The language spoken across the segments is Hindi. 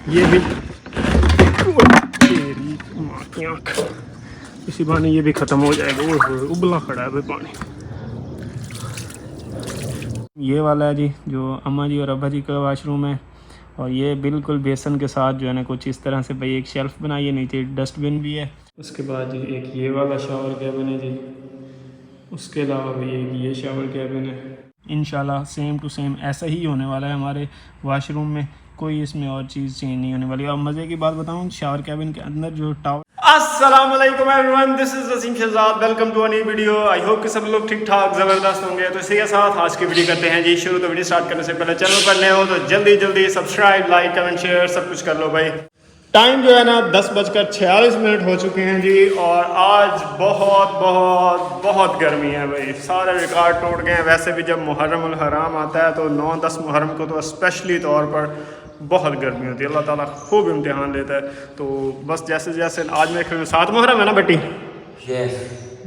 ये भी तेरी माँ की आँख, इसी बहाने ये भी ख़त्म हो जाएगा। वो उबला खड़ा है भाई पानी। ये वाला है जी जो अम्मा जी और अब्बा जी का वाशरूम है, और ये बिल्कुल बेसन के साथ जो है ना कुछ इस तरह से भाई एक शेल्फ़ बनाई है, नीचे डस्टबिन भी है। उसके बाद जी एक ये वाला शावर कैबिन है जी, उसके अलावा भी एक ये शावर कैबिन है। इंशाल्लाह सेम टू सेम ऐसा ही होने वाला है हमारे वाशरूम में, कोई इसमें और चीज़ चेंज नहीं होने वाली। और मज़े की बात बताऊँ, शावर कैबिन के अंदर जो टावर। अस्सलाम वालेकुम everyone, this is Wasim Shahzad, welcome to a new video. I hope कि सब लोग ठीक ठाक ज़बरदस्त होंगे। तो इसी के साथ आज की वीडियो करते हैं जी शुरू। तो वीडियो स्टार्ट करने से पहले चैनल पर नए हो तो जल्दी जल्दी सब्सक्राइब, लाइक, कमेंट, शेयर सब कुछ कर लो भाई। टाइम जो है ना 10:46 हो चुके हैं जी, और आज बहुत बहुत बहुत गर्मी है भाई, सारे रिकॉर्ड टूट गए हैं। वैसे भी जब मुहर्रम उल हराम आता है तो 9-10 मुहर्रम को तो स्पेशली तौर पर बहुत गर्मी होती है, अल्लाह ताला खूब इम्तिहान लेता है। तो बस जैसे जैसे आज मेरे ख्याल में 7 मुहर्रम है ना बेटी,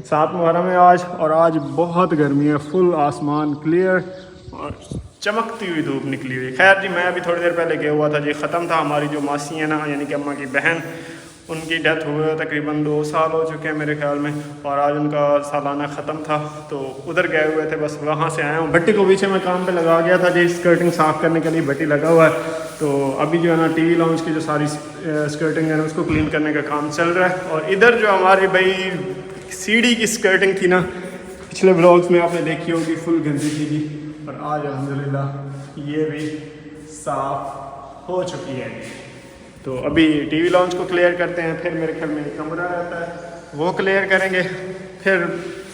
7 मुहर्रम है आज, और आज बहुत गर्मी है, फुल आसमान क्लियर और चमकती हुई धूप निकली हुई। खैर जी, मैं अभी थोड़ी देर पहले गया हुआ था जी, ख़त्म था हमारी जो मासी है ना, यानी कि अम्मा की बहन, उनकी डेथ हुए तकरीबन 2 साल हो चुके हैं मेरे ख्याल में, और आज उनका सालाना ख़त्म था तो उधर गए हुए थे, बस वहाँ से आया हूँ। भट्टी को पीछे मैं काम पे लगा गया था जी, स्कर्टिंग साफ़ करने के लिए भट्टी लगा हुआ है। तो अभी जो है ना टीवी लाउंज की जो सारी स्कर्टिंग है ना उसको क्लीन करने का काम चल रहा है। और इधर जो हमारी भाई सीढ़ी की स्कर्टिंग थी ना, पिछले ब्लॉग्स में आपने देखी होगी, फुल गंदी थी जी, और आज अल्हम्दुलिल्लाह ये भी साफ़ हो चुकी है। तो अभी टीवी लॉन्च को क्लियर करते हैं, फिर मेरे ख्याल में एक कमरा रहता है वो क्लियर करेंगे, फिर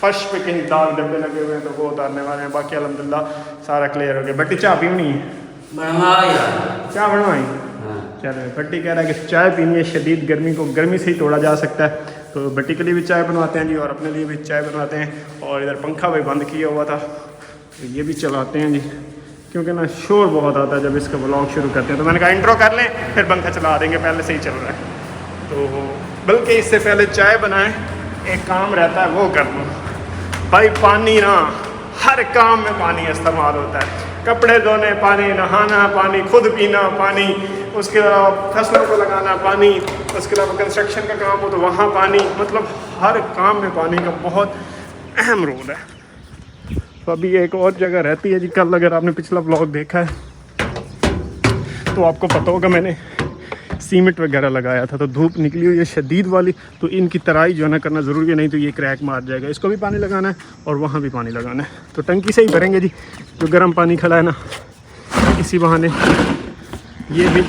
फर्श पे कहीं दाग डब्बे लगे हुए हैं तो वो उतारने वाले हैं। बाकी अल्हम्दुलिल्लाह सारा क्लियर हो गया। बट्टी चाय पीनी है, चाय बनवाई? चलो, बट्टी कह रहा है कि चाय पीनी है, शदीद गर्मी को गर्मी से ही तोड़ा जा सकता है। तो बट्टी के लिए भी चाय बनवाते हैं जी, और अपने लिए भी चाय बनवाते हैं। और इधर पंखा भी बंद किया हुआ था तो ये भी चलाते हैं जी, क्योंकि ना शोर बहुत आता है जब इसका व्लॉग शुरू करते हैं। तो मैंने कहा इंट्रो कर लें फिर पंखा चला देंगे, पहले से ही चल रहा है। तो बल्कि इससे पहले चाय बनाएं, एक काम रहता है वो कर लो भाई। पानी ना हर काम में पानी इस्तेमाल होता है, कपड़े धोने पानी, नहाना पानी, खुद पीना पानी, उसके अलावा फसलों को लगाना पानी, उसके अलावा कंस्ट्रक्शन का काम हो तो वहाँ पानी, मतलब हर काम में पानी का बहुत अहम रोल है। तो अभी एक और जगह रहती है जी, कल अगर आपने पिछला व्लॉग देखा है तो आपको पता होगा मैंने सीमेंट वगैरह लगाया था, तो धूप निकली हुई है शदीद वाली, तो इनकी तराई जो है ना करना ज़रूरी है, नहीं तो ये क्रैक मार जाएगा। इसको भी पानी लगाना है और वहाँ भी पानी लगाना है, तो टंकी से ही भरेंगे जी, जो गर्म पानी खड़ा है ना, इसी बहाने ये भी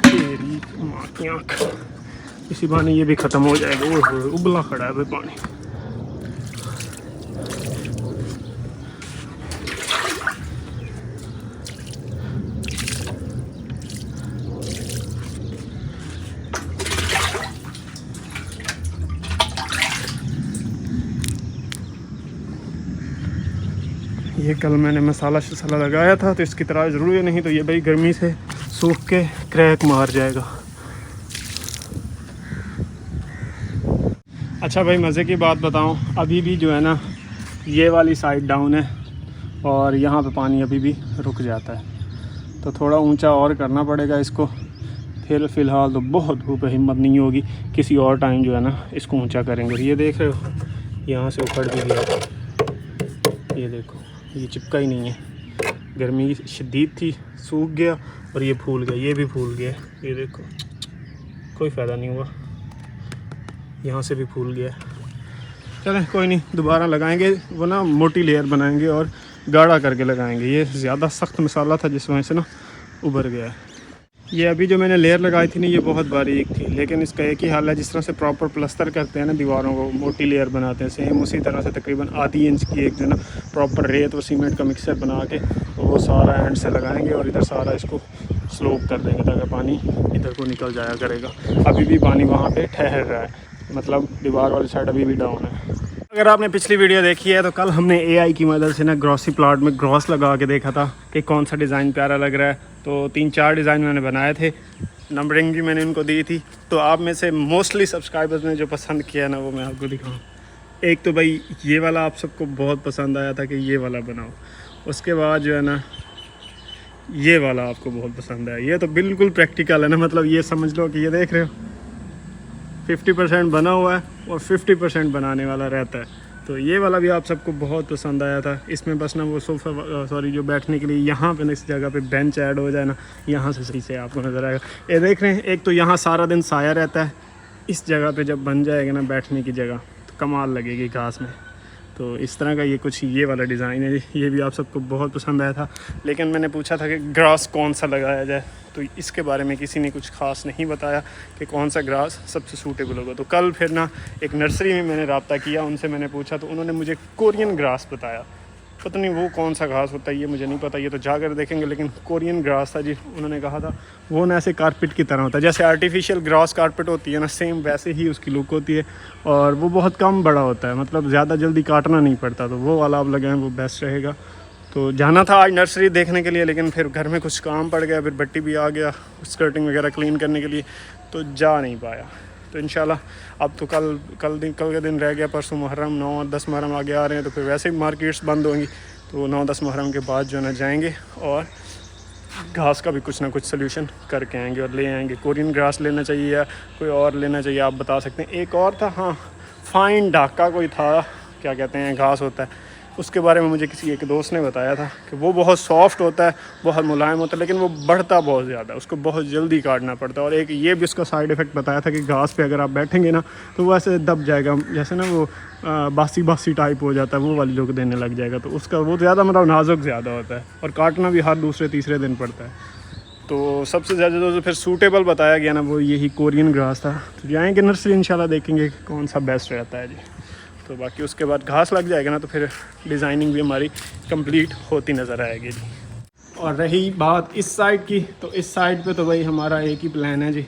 तेरी माँ की आँख, इसी बहाने ये भी ख़त्म हो जाएगा। वो उबला खड़ा है भाई पानी। ये कल मैंने मसाला शसाला लगाया था तो इसकी तरह ज़रूरी है, नहीं तो ये भाई गर्मी से सूख के क्रैक मार जाएगा। अच्छा भाई, मज़े की बात बताऊं, अभी भी जो है ना ये वाली साइड डाउन है और यहाँ पे पानी अभी भी रुक जाता है, तो थोड़ा ऊंचा और करना पड़ेगा इसको। फिर फ़िलहाल तो बहुत धूप है, हिम्मत नहीं होगी, किसी और टाइम जो है ना इसको ऊंचा करेंगे। ये देख रहे हो, यहाँ से उखड़ भी गया, ये देखो, ये चिपका ही नहीं है, गर्मी शदीद थी, सूख गया और ये फूल गया, ये भी फूल गया, ये देखो, कोई फ़ायदा नहीं हुआ, यहाँ से भी फूल गया। चलें कोई नहीं, दोबारा लगाएंगे, वो ना मोटी लेयर बनाएंगे और गाढ़ा करके लगाएंगे। ये ज़्यादा सख्त मसाला था जिस वजह से ना उभर गया है। ये अभी जो मैंने लेयर लगाई थी ना, ये बहुत बारीक थी, लेकिन इसका एक ही हाल है, जिस तरह से प्रॉपर प्लस्तर करते हैं ना दीवारों को, मोटी लेयर बनाते हैं, सेम उसी तरह से तकरीबन आधी इंच की एक जो ना प्रॉपर रेत और सीमेंट का मिक्सर बना के तो वो सारा एंड से लगाएंगे और इधर सारा इसको स्लोप कर देंगे ताकि पानी इधर को निकल जाया करेगा। अभी भी पानी वहाँ पर ठहर रहा है, मतलब दीवार वाली साइड अभी भी डाउन है। अगर आपने पिछली वीडियो देखी है तो कल हमने AI की मदद से ना ग्रॉसरी प्लाट में ग्रॉस लगा के देखा था कि कौन सा डिज़ाइन प्यारा लग रहा है। तो 3-4 डिज़ाइन मैंने बनाए थे, नंबरिंग भी मैंने उनको दी थी। तो आप में से मोस्टली सब्सक्राइबर्स ने जो पसंद किया ना वो मैं आपको दिखाऊँ। एक तो भाई ये वाला आप सबको बहुत पसंद आया था कि ये वाला बनाओ, उसके बाद जो है ना ये वाला आपको बहुत पसंद है। ये तो बिल्कुल प्रैक्टिकल है ना, मतलब ये समझ लो कि ये देख रहे हो 50% बना हुआ है और 50% बनाने वाला रहता है। तो ये वाला भी आप सबको बहुत पसंद आया था। इसमें बस ना वो सोफ़ा सॉरी जो बैठने के लिए यहाँ पे ना इस जगह पे बेंच ऐड हो जाए ना, यहाँ से सही से आपको नज़र आएगा। ये देख रहे हैं, एक तो यहाँ सारा दिन साया रहता है, इस जगह पे जब बन जाएगा ना बैठने की जगह तो कमाल लगेगी घास में। तो इस तरह का ये कुछ ये वाला डिज़ाइन है, ये भी आप सबको बहुत पसंद आया था। लेकिन मैंने पूछा था कि ग्रास कौन सा लगाया जाए, तो इसके बारे में किसी ने कुछ ख़ास नहीं बताया कि कौन सा ग्रास सबसे सूटेबल होगा। तो कल फिर ना एक नर्सरी में मैंने रब्ता किया, उनसे मैंने पूछा तो उन्होंने मुझे कोरियन ग्रास बताया। पता नहीं वो कौन सा घास होता है, ये मुझे नहीं पता, ये तो जाकर देखेंगे। लेकिन कोरियन ग्रास था जी, उन्होंने कहा था वो ना ऐसे कारपेट की तरह होता है, जैसे आर्टिफिशियल ग्रास कारपेट होती है ना, सेम वैसे ही उसकी लुक होती है। और वो बहुत कम बड़ा होता है, मतलब ज़्यादा जल्दी काटना नहीं पड़ता। तो वो वाला आप लगाएं, वो बेस्ट रहेगा। तो जाना था आज नर्सरी देखने के लिए, लेकिन फिर घर में कुछ काम पड़ गया, फिर बट्टी भी आ गया स्कर्टिंग वगैरह क्लीन करने के लिए, तो जा नहीं पाया। तो इंशाल्लाह अब तो कल का दिन रह गया, परसों मुहर्रम, 9-10 मुहर्रम आगे आ रहे हैं, तो फिर वैसे ही मार्केट्स बंद होंगी। तो 9-10 मुहर्रम के बाद जो है ना जाएंगे और घास का भी कुछ ना कुछ सल्यूशन करके आएंगे और ले आएंगे। कोरियन ग्रास लेना चाहिए या कोई और लेना चाहिए, आप बता सकते हैं। एक और था, हाँ, फाइन ढाका कोई था, क्या कहते हैं घास होता है, उसके बारे में मुझे किसी एक दोस्त ने बताया था कि वो बहुत सॉफ्ट होता है, बहुत मुलायम होता है, लेकिन वो बढ़ता बहुत ज़्यादा है, उसको बहुत जल्दी काटना पड़ता है। और एक ये भी उसका साइड इफ़ेक्ट बताया था कि घास पे अगर आप बैठेंगे ना तो वो ऐसे दब जाएगा, जैसे ना वो बासी टाइप हो जाता है, वो वाली लुक देने लग जाएगा। तो उसका वो ज़्यादा मतलब नाजुक ज़्यादा होता है और काटना भी हर दूसरे-तीसरे दिन पड़ता है। तो सबसे ज़्यादा जो फिर सूटेबल बताया गया ना वो यही कोरियन ग्रास था। तो जाएँगे नर्सरी, इंशाल्लाह देखेंगे कौन सा बेस्ट रहता है जी। तो बाकी उसके बाद घास लग जाएगा ना तो फिर डिज़ाइनिंग भी हमारी कंप्लीट होती नज़र आएगी जी। और रही बात इस साइड की, तो इस साइड पे तो भाई हमारा एक ही प्लान है जी,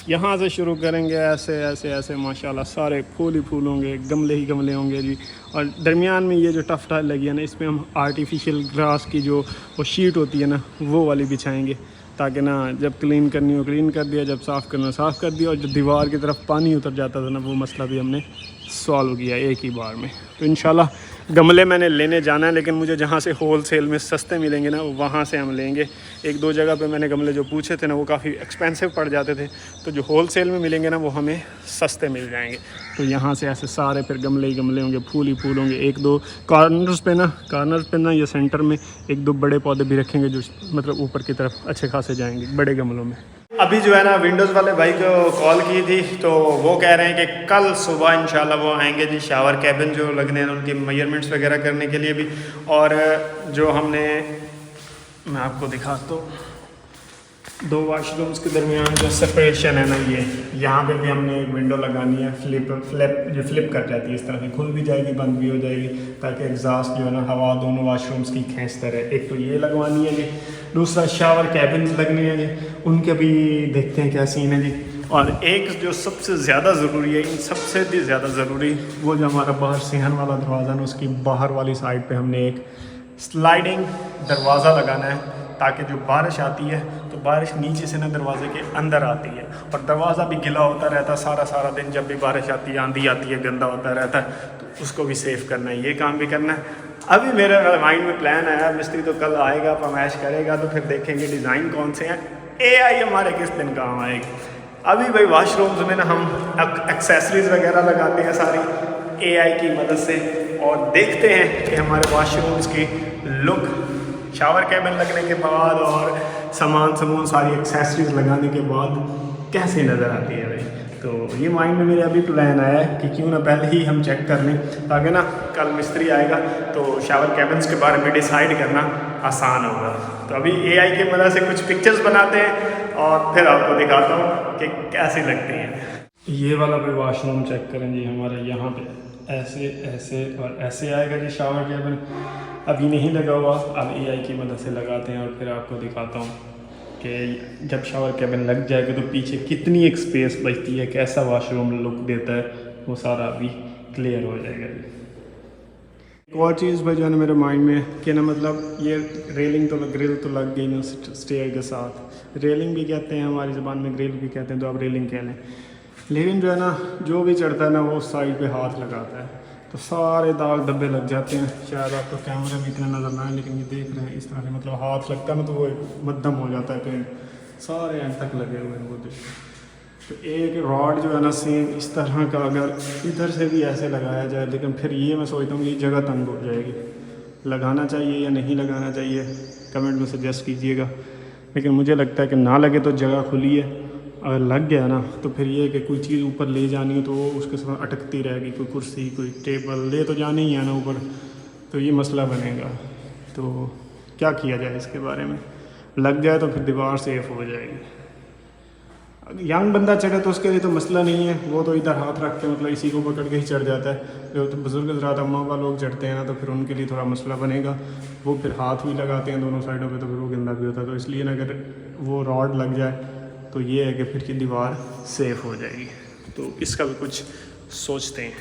यहाँ से शुरू करेंगे ऐसे ऐसे ऐसे माशाल्लाह सारे फूल ही फूल होंगे, गमले ही गमले होंगे जी। और दरमियान में ये जो टफ टाइल लगी है ना, इसमें हम आर्टिफिशियल ग्रास की जो वो शीट होती है ना वो वाली बिछाएंगे, ताकि ना जब क्लीन करनी हो क्लीन कर दिया, जब साफ़ करना साफ़ कर दिया। और जो दीवार की तरफ पानी उतर जाता था ना, वो मसला भी हमने सॉल्व किया एक ही बार में। तो इंशाल्लाह गमले मैंने लेने जाना है, लेकिन मुझे जहाँ से होल सेल में सस्ते मिलेंगे ना वहाँ से हम लेंगे। 1-2 जगह पे मैंने गमले जो पूछे थे ना वो काफ़ी एक्सपेंसिव पड़ जाते थे, तो जो होल सेल में मिलेंगे ना वो हमें सस्ते मिल जाएंगे। तो यहाँ से ऐसे सारे फिर गमले ही गमले होंगे, फूल ही फूल होंगे। 1-2 कॉर्नर्स पे ना या सेंटर में 1-2 बड़े पौधे भी रखेंगे, जो मतलब ऊपर की तरफ अच्छे खासे जाएंगे बड़े गमलों में। अभी जो है ना विंडोज़ वाले भाई को कॉल की थी, तो वो कह रहे हैं कि कल सुबह इंशाल्लाह वो आएंगे जी, शावर कैबिन जो लगने हैं उनके मेजरमेंट्स वगैरह करने के लिए भी। और जो हमने, मैं आपको दिखाता हूँ, 2 वाशरूम्स के दरमियान जो सेपरेशन है ना, ये यहाँ पे भी हमने एक विंडो लगानी है, फ्लिप कर जाती है, इस तरह से खुल भी जाएगी बंद भी हो जाएगी, ताकि एग्जॉस्ट जो है ना हवा दोनों वाशरूम्स की खींचता रहे। एक तो ये लगवानी है जी, दूसरा शावर कैबिन लगने हैं जी, उनके भी देखते हैं क्या सीन है जी। और एक जो सबसे ज़्यादा ज़रूरी है, इन सबसे भी ज़्यादा ज़रूरी, वो जो हमारा बाहर सिहन वाला दरवाज़ा है ना, उसकी बाहर वाली साइड पे हमने एक स्लाइडिंग दरवाज़ा लगाना है, ताकि जो बारिश आती है तो बारिश नीचे से ना दरवाजे के अंदर आती है, और दरवाज़ा भी गिला होता रहता है सारा दिन, जब भी बारिश आती है, आंधी आती है, गंदा होता रहता है, तो उसको भी सेफ़ करना है, ये काम भी करना है। अभी मेरे माइंड में प्लान आया, मिस्त्री तो कल आएगा, फरमाइश करेगा, तो फिर देखेंगे डिज़ाइन कौन से हैं, AI हमारे किस दिन काम आएगी। अभी भाई वाशरूम्स में ना हम एक्सेसरीज़ वगैरह लगाते हैं सारी AI की मदद से, और देखते हैं कि हमारे वाशरूम्स की लुक शावर कैबिन लगने के बाद और सामान सारी एक्सेसरीज लगाने के बाद कैसे नज़र आती है भाई। तो ये माइंड में मेरे अभी प्लान आया है कि क्यों ना पहले ही हम चेक कर लें, ताकि ना कल मिस्त्री आएगा तो शावर कैबिन्स के बारे में डिसाइड करना आसान होगा। तो अभी AI की मदद से कुछ पिक्चर्स बनाते हैं और फिर आपको दिखाता हूँ कि कैसी लगती हैं। ये वाला भी वॉशरूम चेक करें जी, हमारे यहाँ पे ऐसे ऐसे और ऐसे आएगा जी शावर कैबिन, अभी नहीं लगा हुआ, अब AI की मदद से लगाते हैं और फिर आपको दिखाता हूँ कि जब शावर कैबिन लग जाएगा तो पीछे कितनी एक स्पेस बचती है, कैसा वॉशरूम लुक देता है, वो सारा अभी क्लियर हो जाएगा। एक और चीज़ भाई जो है ना मेरे माइंड में कि ना, मतलब ये रेलिंग तो ग्रिल तो लग गई ना स्टेयर के साथ, रेलिंग भी कहते हैं हमारी ज़बान में, ग्रिल भी कहते हैं, तो आप रेलिंग कह लें। लेकिन जो है ना जो भी चढ़ता है ना वो साइड पे हाथ लगाता है, तो सारे दाग धब्बे लग जाते हैं। शायद आपको कैमरे में इतना नज़र ना आए, लेकिन ये देख रहे हैं इस तरह से, मतलब हाथ लगता है ना तो वो मध्यम हो जाता है पेंट, सारे एंड तक लगे हुए हैं वो देखिए। तो एक रॉड जो है ना सेम इस तरह का अगर इधर से भी ऐसे लगाया जाए, लेकिन फिर ये मैं सोचता हूँ ये जगह तंग हो जाएगी, लगाना चाहिए या नहीं लगाना चाहिए, कमेंट में सजेस्ट कीजिएगा। लेकिन मुझे लगता है कि ना लगे तो जगह खुली है, अगर लग गया ना तो फिर ये कि कोई चीज़ ऊपर ले जानी हो तो वो उसके साथ अटकती रहेगी, कोई कुर्सी कोई टेबल ले तो जानी ही है ना ऊपर, तो ये मसला बनेगा। तो क्या किया जाए इसके बारे में, लग जाए तो फिर दीवार सेफ हो जाएगी। यंग बंदा चढ़े तो उसके लिए तो मसला नहीं है, वो तो इधर हाथ रख के मतलब इसी को पकड़ के ही चढ़ जाता है। जो तो बुज़ुर्ग हज़रात अम्मा पापा लोग चढ़ते हैं ना तो फिर उनके लिए थोड़ा मसला बनेगा, वो फिर हाथ भी लगाते हैं दोनों साइडों पे, तो फिर वो गंदा भी होता है। तो इसलिए ना अगर वो रॉड लग जाए तो ये है कि फिर की दीवार सेफ़ हो जाएगी। तो इसका भी कुछ सोचते हैं।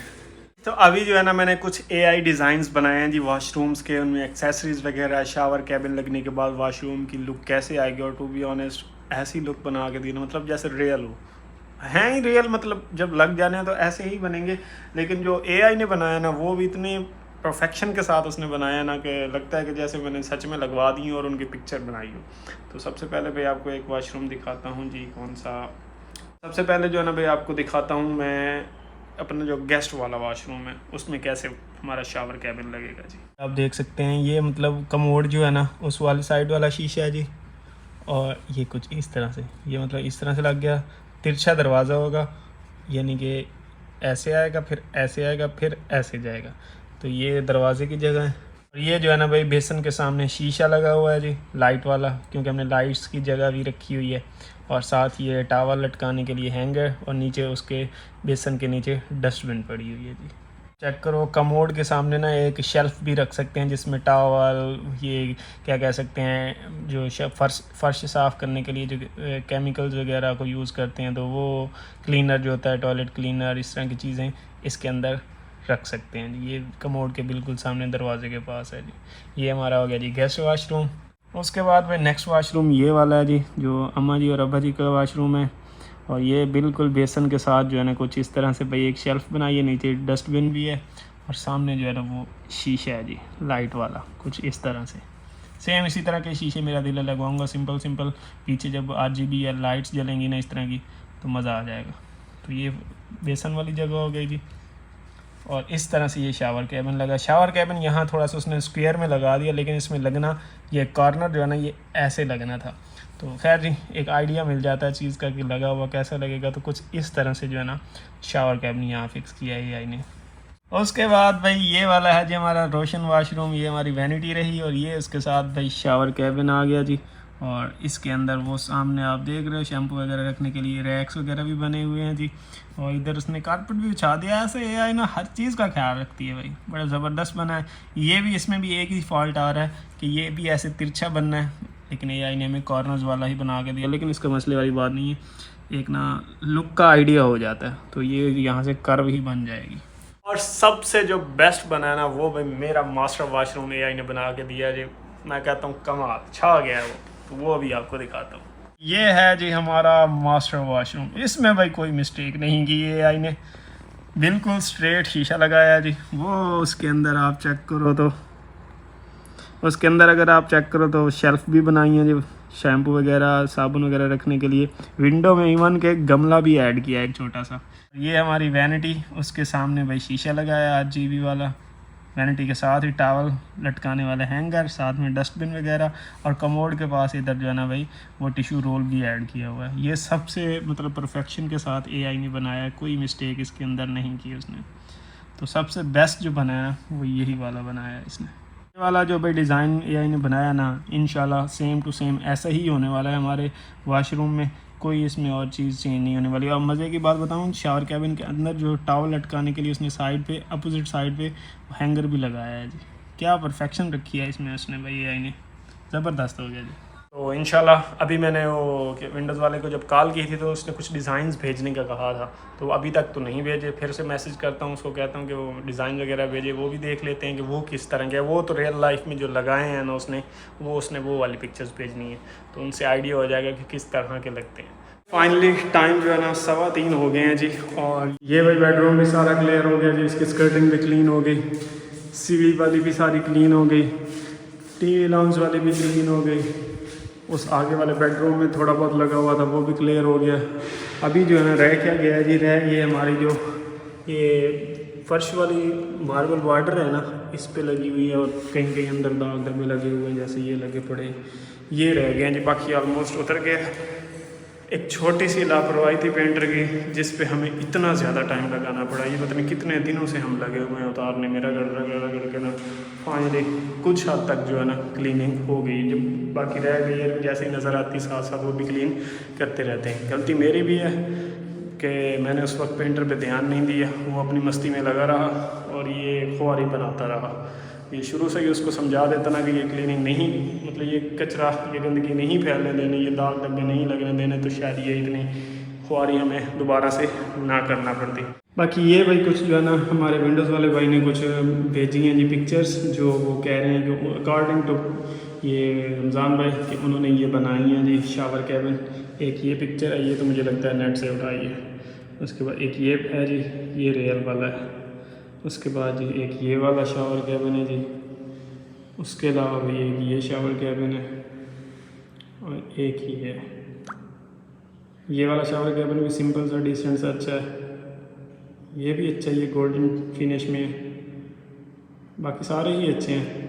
तो अभी जो है ना मैंने कुछ AI डिज़ाइंस बनाए हैं जी वॉशरूम्स के, उनमें एक्सेसरीज़ वगैरह, शावर कैबिन लगने के बाद वॉशरूम की लुक कैसे आएगी, और टू बी ऑनेस्ट ऐसी लुक बना के दी ना, मतलब जैसे रियल हो, हैं ही रियल, मतलब जब लग जाने हैं तो ऐसे ही बनेंगे। लेकिन जो AI ने बनाया ना वो भी इतने परफेक्शन के साथ उसने बनाया ना कि लगता है कि जैसे मैंने सच में लगवा दी और उनकी पिक्चर बनाई हो। तो सबसे पहले भाई आपको एक वॉशरूम दिखाता हूँ जी, कौन सा, सबसे पहले जो है ना भाई आपको दिखाता हूँ मैं अपना जो गेस्ट वाला वॉशरूम है उसमें कैसे हमारा शावर कैबिन लगेगा जी। आप देख सकते हैं ये मतलब कमोड जो है ना उस वाली साइड वाला शीशा है जी, और ये कुछ इस तरह से, ये मतलब इस तरह से लग गया। तिरछा दरवाज़ा होगा, यानी कि ऐसे आएगा फिर ऐसे आएगा फिर ऐसे जाएगा, तो ये दरवाजे की जगह है। और ये जो है ना भाई बेसन के सामने शीशा लगा हुआ है जी, लाइट वाला, क्योंकि हमने लाइट्स की जगह भी रखी हुई है। और साथ ये टावल लटकाने के लिए हैंगर, और नीचे उसके बेसन के नीचे डस्टबिन पड़ी हुई है जी। चेक करो, कमोड के सामने ना एक शेल्फ़ भी रख सकते हैं जिसमें टावल, ये क्या कह सकते हैं जो फर्श साफ़ करने के लिए जो केमिकल्स वगैरह को यूज़ करते हैं, तो वो क्लीनर जो होता है, टॉयलेट क्लीनर, इस तरह की चीज़ें इसके अंदर रख सकते हैं जी। ये कमोड के बिल्कुल सामने दरवाजे के पास है जी। ये हमारा हो गया जी गेस्ट वाशरूम। उसके बाद भाई नेक्स्ट वाशरूम ये वाला है जी, जो अम्मा जी और अब्बा जी का वाशरूम है। और ये बिल्कुल बेसन के साथ जो है ना कुछ इस तरह से भाई एक शेल्फ़ बनाई है, नीचे डस्टबिन भी है, और सामने जो है ना वो शीशा है जी लाइट वाला, कुछ इस तरह से। सेम इसी तरह के शीशे मेरा दिल लगवाऊंगा, सिंपल पीछे जब RGB या लाइट्स जलेंगी ना इस तरह की तो मज़ा आ जाएगा। तो ये बेसन वाली जगह हो गई जी। और इस तरह से ये शावर कैबिन लगा। शावर कैबिन यहाँ थोड़ा सा उसने स्क्वायर में लगा दिया, लेकिन इसमें लगना, ये कॉर्नर जो है ना ये ऐसे लगना था। तो खैर जी एक आइडिया मिल जाता है चीज़ का कि लगा हुआ कैसा लगेगा। तो कुछ इस तरह से जो है ना शावर कैबिन यहाँ फिक्स किया है AI ने। उसके बाद भाई ये वाला है जी हमारा रोशन वाशरूम, ये हमारी वैनिटी रही, और ये उसके साथ भाई शावर कैबिन आ गया जी। और इसके अंदर वो सामने आप देख रहे हो शैम्पू वगैरह रखने के लिए रैक्स वगैरह भी बने हुए हैं जी। और इधर उसने कारपेट भी बिछा दिया है। ऐसे AI ना हर चीज़ का ख्याल रखती है भाई, बड़ा ज़बरदस्त बना है। ये भी, इसमें भी एक ही फॉल्ट आ रहा है कि ये भी ऐसे तिरछा बनना है, लेकिन AI ने हमें कॉर्नर्स वाला ही बना के दिया। लेकिन इसका मसले वाली बात नहीं है, एक ना लुक का आइडिया हो जाता है, तो ये यहाँ से कर्व ही बन जाएगी। और सबसे जो बेस्ट बना है ना वो भाई मेरा मास्टर वाशरूम AI ने बना के दिया जी। मैं कहता हूँ कमाल, छा गया है वो। तो वो अभी आपको दिखाता हूँ। ये है जी हमारा मास्टर वाशरूम। इसमें भाई कोई मिस्टेक नहीं की AI ने, बिल्कुल स्ट्रेट शीशा लगाया जी। वो उसके अंदर आप चेक करो तो, उसके अंदर अगर आप चेक करो तो शेल्फ़ भी बनाई है जी, शैम्पू वगैरह साबुन वगैरह रखने के लिए। विंडो में इवन के गमला भी ऐड किया है एक छोटा सा। ये हमारी वैनिटी, उसके सामने भाई शीशा लगाया RGB वाला। वैनिटी के साथ ही टॉवल लटकाने वाले हैंगर, साथ में डस्टबिन वगैरह, और कमोड के पास इधर जो है ना भाई वो टिश्यू रोल भी ऐड किया हुआ है। ये सबसे मतलब परफेक्शन के साथ AI ने बनाया है, कोई मिस्टेक इसके अंदर नहीं की उसने। तो सबसे बेस्ट जो बनाया ना वो यही वाला बनाया है इसने। ये वाला जो भाई डिज़ाइन AI ने बनाया ना, इंशाल्लाह सेम टू सेम ऐसा ही होने वाला है हमारे वाशरूम में, कोई इसमें और चीज़ चेंज नहीं होने वाली। और मज़े की बात बताऊँ, शावर कैबिन के अंदर जो टॉवल लटकाने के लिए उसने साइड पे, अपोजिट साइड पे हैंगर भी लगाया है जी। क्या परफेक्शन रखी है इसमें उसने भाई AI ने, ज़बरदस्त हो गया जी। तो इंशाल्लाह अभी मैंने वो विंडोज़ वाले को जब कॉल की थी तो उसने कुछ डिज़ाइंस भेजने का कहा था, तो अभी तक तो नहीं भेजे। फिर से मैसेज करता हूँ उसको, कहता हूँ कि वो डिज़ाइन वगैरह भेजे, वो भी देख लेते हैं कि वो किस तरह के। वो तो रियल लाइफ में जो लगाए हैं ना उसने वो वाली पिक्चर्स भेजनी है, तो उनसे आइडिया हो जाएगा कि किस तरह के लगते हैं। फाइनली टाइम जो है ना 3:15 हो गए हैं जी। और ये भाई बेडरूम भी सारा क्लियर हो गया जी, इसकी स्कर्टिंग भी क्लीन हो गई, सीढ़ी वाली भी सारी क्लीन हो गई, टीवी लाउंज वाली भी क्लीन हो गई, उस आगे वाले बेडरूम में थोड़ा बहुत लगा हुआ था वो भी क्लियर हो गया। अभी जो है ना रह क्या गया है जी, रह ये हमारी जो ये फर्श वाली मार्बल बॉर्डर है ना, इस पे लगी हुई है और कहीं कहीं अंदर दाग धब्बे लगे हुए हैं, जैसे ये लगे पड़े, ये रह गए हैं जी। बाकी ऑलमोस्ट उतर गया। एक छोटी सी लापरवाही थी पेंटर की, जिस पे हमें इतना ज़्यादा टाइम लगाना पड़ा। ये पता नहीं कितने दिनों से हम लगे हुए हैं उतारने में, रगड़ के ना फाइनली कुछ हद तक जो है ना क्लीनिंग हो गई। जो बाकी रह गई है जैसे ही नज़र आती साथ साथ वो भी क्लीन करते रहते हैं। गलती मेरी भी है कि मैंने उस वक्त पेंटर पे ध्यान नहीं दिया, वो अपनी मस्ती में लगा रहा और ये खुआरी बनाता रहा। ये शुरू से ही उसको समझा देता ना कि ये क्लीनिंग नहीं, मतलब ये कचरा, ये गंदगी नहीं फैलने देनी, ये दाग धब्बे नहीं लगने देने, तो शायद ये इतनी खुआरी हमें दोबारा से ना करना पड़ती। बाकी ये भाई कुछ जो है ना हमारे विंडोज़ वाले भाई ने कुछ भेजी हैं जी पिक्चर्स, जो वो कह रहे हैं कि अकॉर्डिंग टू ये रमज़ान भाई कि उन्होंने ये बनाई है जी शावर कैबिन। एक ये पिक्चर है, ये तो मुझे लगता है नेट से उठाई है। उसके बाद एक ये है जी, ये रियल वाला है। उसके बाद जी एक ये वाला शावर कैबिन है जी। उसके अलावा भी एक ये शावर कैबिन है और एक ही है ये वाला शावर कैबिन भी सिंपल सा डिसेंट सा अच्छा है। ये भी अच्छा है, ये गोल्डन फिनिश में है। बाकी सारे ही अच्छे हैं।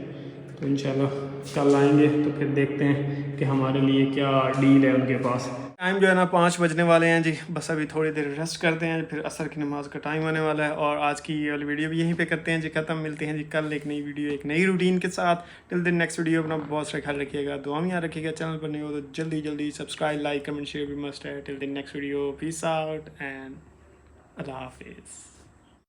तो इंशाल्लाह कल आएंगे तो फिर देखते हैं कि हमारे लिए क्या डील है उनके पास। टाइम जो है ना 5 बजने वाले हैं जी। बस अभी थोड़ी देर रेस्ट करते हैं, फिर असर की नमाज़ का टाइम आने वाला है। और आज की ये वाली वीडियो भी यहीं पे करते हैं जी ख़त्म। मिलते हैं जी कल एक नई वीडियो, एक नई रूटीन के साथ। टिल दिन नेक्स्ट वीडियो अपना बहुत सारा ख्याल रखिएगा, दुआ में याद रखिएगा। चैनल पर नहीं हो तो जल्दी सब्सक्राइब, लाइक, कमेंट, शेयर भी मस्ट है। Till then next video, peace out and अल्लाह हाफिज़।